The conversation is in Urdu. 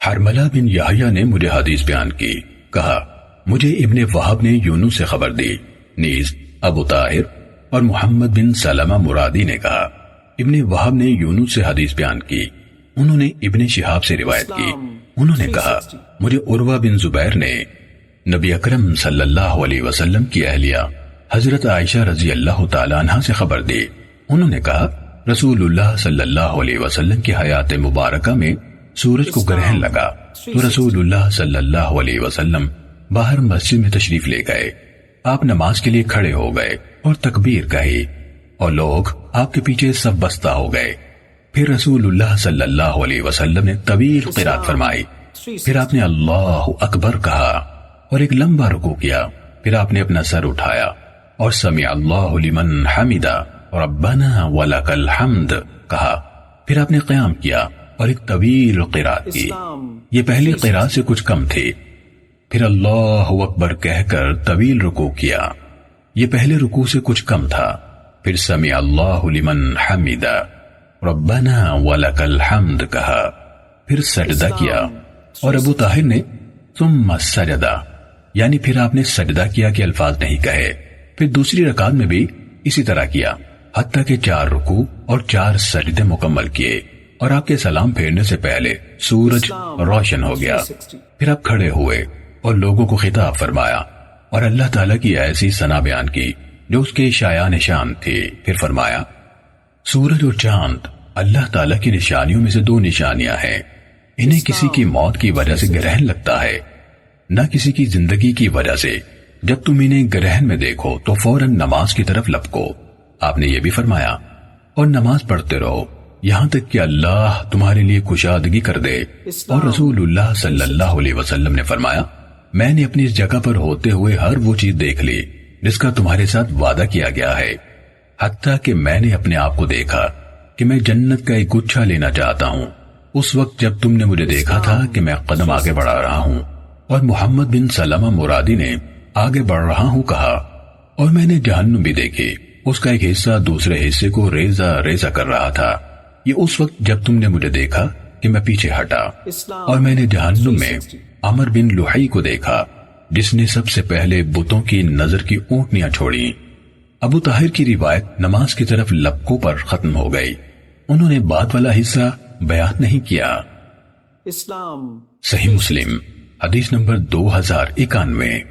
حرملہ بن یحییٰ نے مجھے حدیث بیان کی، کہا مجھے ابن وہب نے یونس سے خبر دی، نیز ابو طاہر اور محمد بن سلمہ مرادی نے کہا ابن وہب نے یونس سے حدیث بیان کی، انہوں نے ابن شہاب سے روایت کی، انہوں نے کہا مجھے عروہ بن زبیر نے نبی اکرم صلی اللہ علیہ وسلم کی اہلیہ حضرت عائشہ رضی اللہ تعالیٰ عنہ سے خبر دی، انہوں نے کہا رسول اللہ صلی اللہ علیہ وسلم کی حیات مبارکہ میں سورج کو گرہن لگا تو رسول اللہ صلی اللہ علیہ وسلم باہر مسجد میں تشریف لے گئے، آپ نماز کے لیے کھڑے ہو گئے اور تکبیر کہی اور لوگ آپ کے پیچھے سب بستہ ہو گئے، پھر رسول اللہ صلی اللہ علیہ وسلم نے طویل قرات فرمائی، پھر آپ نے اللہ اکبر کہا اور ایک لمبا رکوع کیا، پھر آپ نے اپنا سر اٹھایا اور سمع اللہ لمن حمدہ ربنا ولک الحمد کہا، پھر آپ نے قیام کیا اور ایک طویل قرات کی، یہ پہلی قرات سے کچھ کم تھی، پھر اللہ اکبر کہہ کر طویل رکوع کیا، یہ پہلے رکوع سے کچھ کم تھا، پھر سمع اللہ لمن حمدہ ربنا ولک الحمد کہا، پھر سجدہ کیا، اور ابو طاہر نے ثم سجدہ یعنی پھر آپ نے سجدہ کیا کے الفاظ نہیں کہے، پھر دوسری رکعت میں بھی اسی طرح کیا حتیٰ کہ 4 رکوع اور 4 سجدے مکمل کیے، اور آپ کے سلام پھیرنے سے پہلے سورج روشن ہو گیا، پھر آپ کھڑے ہوئے اور لوگوں کو خطاب فرمایا اور اللہ تعالیٰ کی ایسی ثنا بیان کی جو اس کے شایان نشان تھی، پھر فرمایا سورج اور چاند اللہ تعالیٰ کی نشانیوں میں سے 2 نشانیاں ہیں، انہیں کسی کی موت کی وجہ سے گرہن لگتا ہے نہ کسی کی زندگی کی وجہ سے، جب تم انہیں گرہن میں دیکھو تو فوراً نماز کی طرف لپکو، آپ نے یہ بھی فرمایا اور نماز پڑھتے رہو یہاں تک کہ اللہ تمہارے لیے کشادگی کر دے، اور رسول اللہ صلی اللہ علیہ وسلم نے فرمایا میں نے اپنی اس جگہ پر ہوتے ہوئے ہر وہ چیز دیکھ لی جس کا تمہارے ساتھ وعدہ کیا گیا ہے، حتیٰ کہ میں نے اپنے آپ کو دیکھا کہ میں جنت کا ایک گچھا لینا چاہتا ہوں، اس وقت جب تم نے مجھے دیکھا تھا کہ میں قدم آگے بڑھا رہا ہوں، اور محمد بن سلمہ مرادی نے آگے بڑھ رہا ہوں کہا، اور میں نے جہنم بھی دیکھی، اس کا ایک حصہ دوسرے حصے کو ریزہ ریزہ کر رہا تھا، یہ اس وقت جب تم نے مجھے دیکھا کہ میں پیچھے ہٹا، اور میں نے جہنم میں عمر بن لحی کو دیکھا جس نے سب سے پہلے بتوں کی نظر کی اونٹنیاں چھوڑی۔ ابو طاہر کی روایت نماز کی طرف لپکوں پر ختم ہو گئی، انہوں نے بعد والا حصہ بیان نہیں کیا۔ اسلام صحیح مسلم حدیث نمبر 2091۔